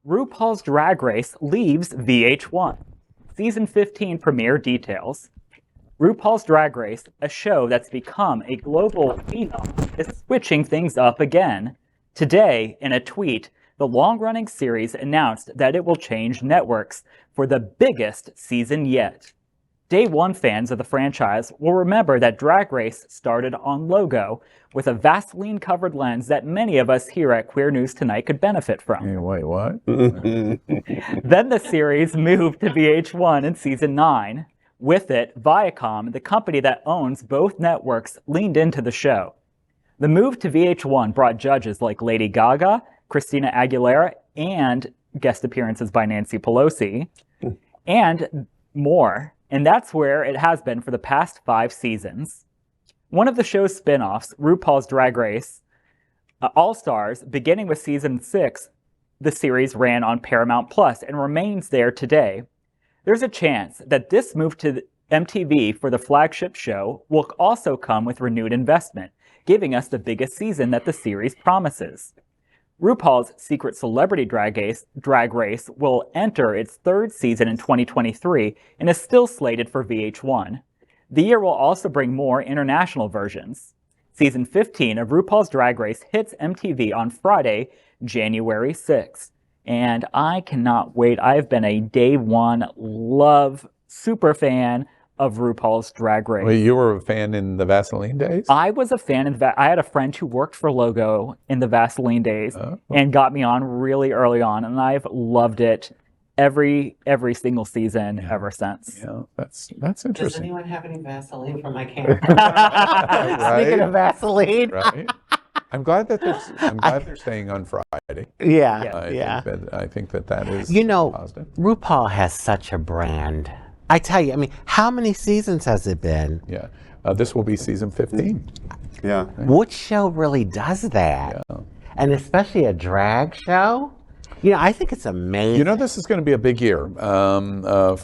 RuPaul's Drag Race leaves VH1. Season 15 premiere details. RuPaul's Drag Race, a show that's become a global phenom, is switching things up again. Today, in a tweet, the long-running series announced that it will change networks for the biggest season yet. Day one fans of the franchise will remember that Drag Race started on Logo with a Vaseline-covered lens that many of us here at Queer News Tonight could benefit from. Hey, wait, what? Then the series moved to VH1 in season 9. With it, Viacom, the company that owns both networks, leaned into the show. The move to VH1 brought judges like Lady Gaga, Christina Aguilera, and guest appearances by Nancy Pelosi, and more. And that's where it has been for the past 5 seasons. One of the show's spin-offs, RuPaul's Drag Race All-Stars, beginning with season 6, the series ran on Paramount Plus and remains there today. There's a chance that this move to MTV for the flagship show will also come with renewed investment, giving us the biggest season that the series promises. RuPaul's Secret Celebrity Drag Race will enter its 3rd season in 2023 and is still slated for VH1. The year will also bring more international versions. Season 15 of RuPaul's Drag Race hits MTV on Friday, January 6th. And I cannot wait. I've been a day one super fan of RuPaul's Drag Race. Well, you were a fan in the Vaseline days? I was a fan of that. I had a friend who worked for Logo in the Vaseline days and got me on really early on, and I've loved it every single season ever since. Yeah, that's interesting. Does anyone have any Vaseline for my camera? Right? Speaking of Vaseline. Right. I'm glad they're staying on Friday. Yeah. I think that is positive. RuPaul has such a brand. I tell you, I mean, how many seasons has it been? Yeah. This will be season 15. Yeah. Which show really does that? Yeah. And especially a drag show? You know, I think it's amazing. You know, this is going to be a big year for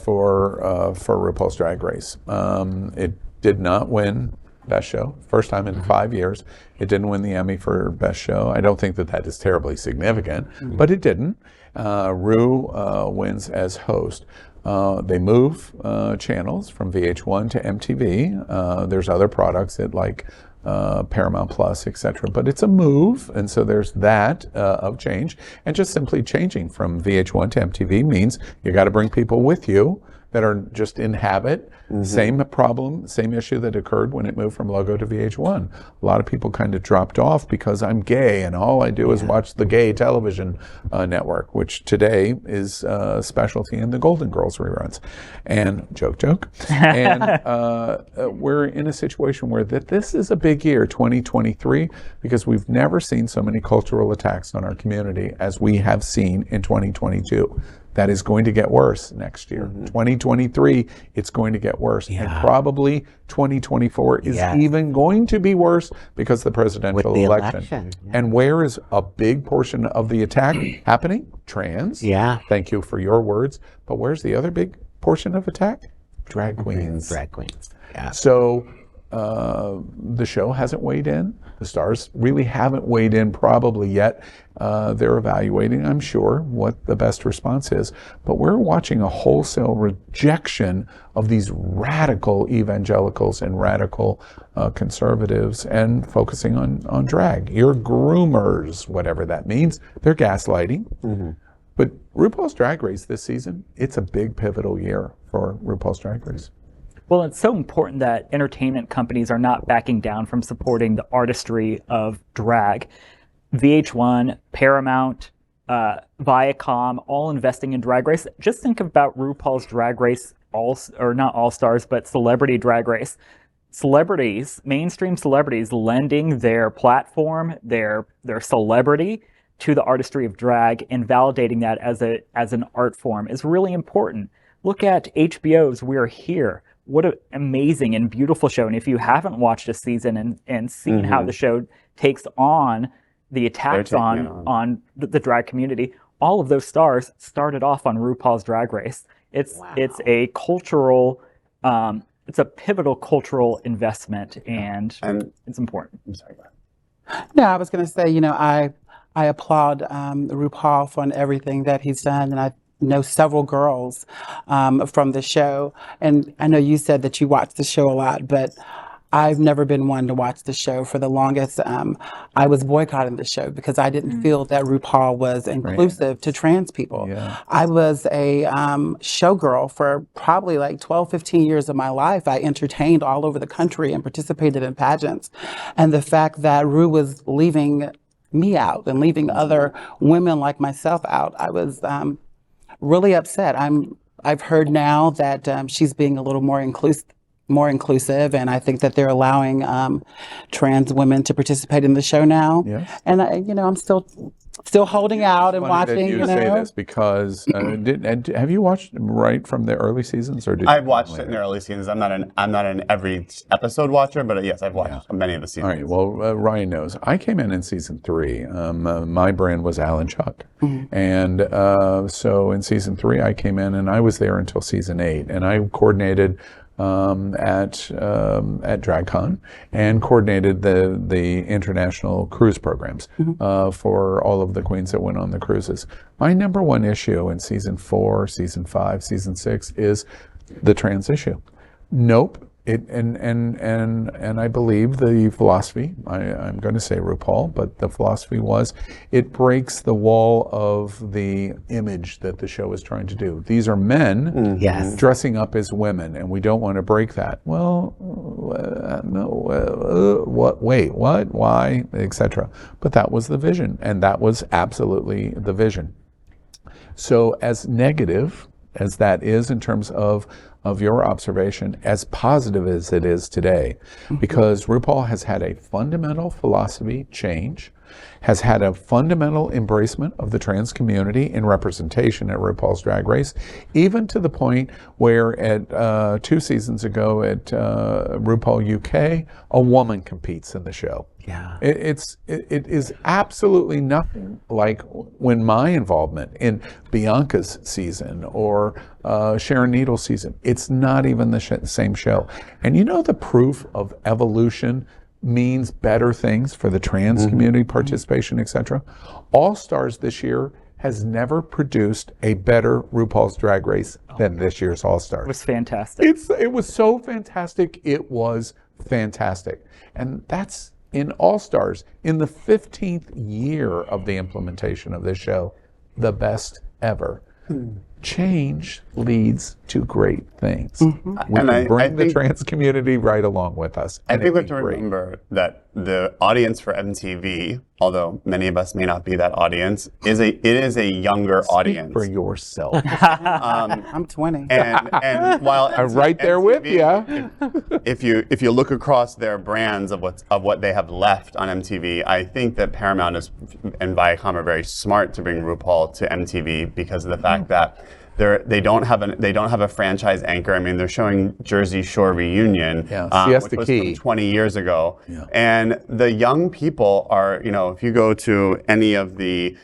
RuPaul's Drag Race. It did not win Best Show. First time in 5 years. It didn't win the Emmy for Best Show. I don't think that is terribly significant, but it didn't. Ru wins as host. They move channels from VH1 to MTV. There's other products at like Paramount Plus, etc. But it's a move, and so there's that of change. And just simply changing from VH1 to MTV means you got to bring people with you that are just in habit. Same problem, same issue that occurred when it moved from Logo to VH1. A lot of people kind of dropped off because I'm gay and all I do is watch the gay television network, which today is a specialty in the Golden Girls reruns. And joke. And we're in a situation where this is a big year, 2023, because we've never seen so many cultural attacks on our community as we have seen in 2022. That is going to get worse next year. 2023, it's going to get worse. And probably 2024 is even going to be worse because of the presidential election. And where is a big portion of the attack happening? Trans. Yeah. Thank you for your words. But where's the other big portion of attack? Drag queens. Drag queens. Yeah. So the show hasn't weighed in. The stars really haven't weighed in probably yet. They're evaluating, I'm sure, what the best response is. But we're watching a wholesale rejection of these radical evangelicals and radical conservatives and focusing on drag. You're groomers, whatever that means. They're gaslighting. But RuPaul's Drag Race this season, it's a big pivotal year for RuPaul's Drag Race. Well, it's so important that entertainment companies are not backing down from supporting the artistry of drag. VH1, Paramount, Viacom, all investing in Drag Race. Just think about RuPaul's Drag Race, not All-Stars, but Celebrity Drag Race. Celebrities, mainstream celebrities, lending their platform, their celebrity to the artistry of drag and validating that as an art form is really important. Look at HBO's We're Here. What an amazing and beautiful show. And if you haven't watched a season and seen how the show takes on the attacks on the drag community, all of those stars started off on RuPaul's Drag Race. It's a cultural, it's a pivotal cultural investment, and it's important. I'm sorry. No, I was going to say, I applaud RuPaul for everything that he's done, and I know several girls from the show. And I know you said that you watch the show a lot, but I've never been one to watch the show. For the longest, I was boycotting the show because I didn't feel that RuPaul was inclusive to trans people. Yeah. I was a showgirl for probably like 12, 15 years of my life. I entertained all over the country and participated in pageants. And the fact that Ru was leaving me out and leaving other women like myself out, I was really upset. I've heard now that she's being a little more inclusive, and I think that they're allowing trans women to participate in the show now. Yes. And I'm still holding out and Funny that watching. you say this because have you watched right from the early seasons, or did I've you watched later? it in the early seasons. I'm not an every episode watcher, but yes, I've watched many of the seasons. All right. Well, Ryan knows. I came in season 3. My brand was Alan Chuck, and so in season 3 I came in, and I was there until season 8, and I coordinated at DragCon and coordinated the international cruise programs for all of the queens that went on the cruises. My number one issue in season 4, season 5, season 6 is the trans issue. Nope. And I believe the philosophy, I'm going to say RuPaul, but the philosophy was it breaks the wall of the image that the show is trying to do. These are men Yes. dressing up as women, and we don't want to break that. Well, no, what, wait, what, why, etc. But that was the vision, and that was absolutely the vision. So as negative as that is in terms of your observation, as positive as it is today, because RuPaul has had a fundamental philosophy change, has had a fundamental embracement of the trans community in representation at RuPaul's Drag Race, even to the point where at 2 seasons ago at RuPaul UK, a woman competes in the show. Yeah. It is absolutely nothing like when my involvement in Bianca's season or Sharon Needle's season. It's not even the same show. And you know the proof of evolution means better things for the trans community participation, etc. All Stars this year has never produced a better RuPaul's Drag Race than this year's All Stars. It was fantastic. It was so fantastic. It was fantastic. And that's in All Stars, in the 15th year of the implementation of this show, the best ever. Change leads to great things. We can bring the trans community right along with us. I and think we it'd have be to great. remember that the audience for MTV, although many of us may not be that audience, it is a younger audience. For yourself. I'm 20. And while I'm right there with you. if you look across their brands of what they have left on MTV, I think that Paramount and Viacom are very smart to bring RuPaul to MTV because of the fact that they don't have a franchise anchor. I mean, they're showing Jersey Shore Reunion, which was from 20 years ago, and the young people are, if you go to any of the,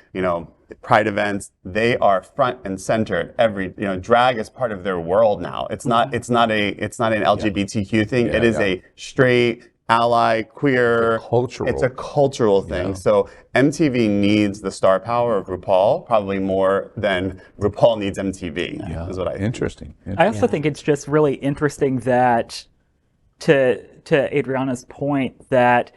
Pride events, they are front and center. Drag is part of their world now. It's not an LGBTQ thing. It is a straight, ally, queer. It's a cultural thing. Yeah. So MTV needs the star power of RuPaul probably more than RuPaul needs MTV. Is what I think. Interesting. I also think it's just really interesting that, to Adriana's point, that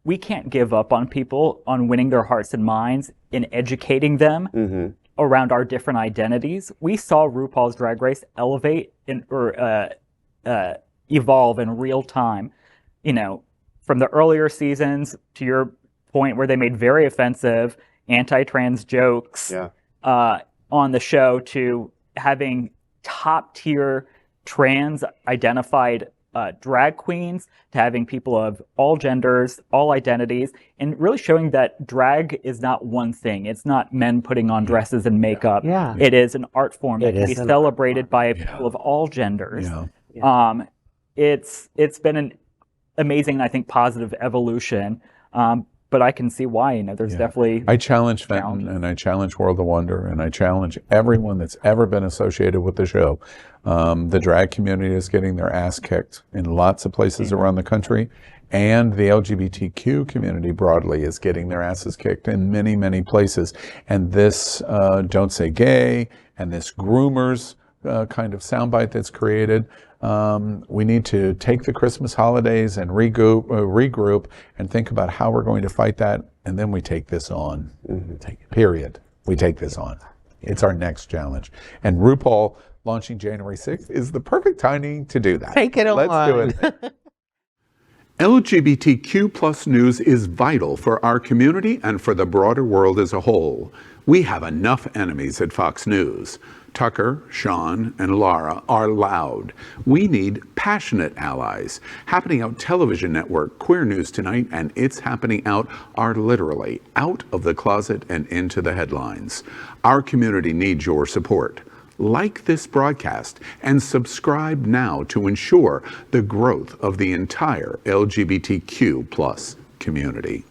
we can't give up on people on winning their hearts and minds in educating them around our different identities. We saw RuPaul's Drag Race elevate or evolve in real time. From the earlier seasons to your point where they made very offensive anti-trans jokes on the show, to having top-tier trans-identified drag queens, to having people of all genders, all identities, and really showing that drag is not one thing. It's not men putting on dresses and makeup. Yeah. It is an art form that It can be is an celebrated by people of all genders. It's been an amazing, and I think positive evolution. But I can see why, there's definitely... I challenge Fenton, and I challenge World of Wonder, and I challenge everyone that's ever been associated with the show. The drag community is getting their ass kicked in lots of places around the country, And the LGBTQ community broadly is getting their asses kicked in many, many places. And this Don't Say Gay and this groomers kind of soundbite that's created, we need to take the Christmas holidays and regroup and think about how we're going to fight that. And then we take this on. Period. We take this on. It's our next challenge. And RuPaul launching January 6th is the perfect timing to do that. Take it on. Let's do it. LGBTQ plus news is vital for our community and for the broader world as a whole. We have enough enemies at Fox News. Tucker, Sean, and Lara are loud. We need passionate allies. Happening Out television network, Queer News Tonight, and It's Happening Out are literally out of the closet and into the headlines. Our community needs your support. Like this broadcast and subscribe now to ensure the growth of the entire LGBTQ plus community.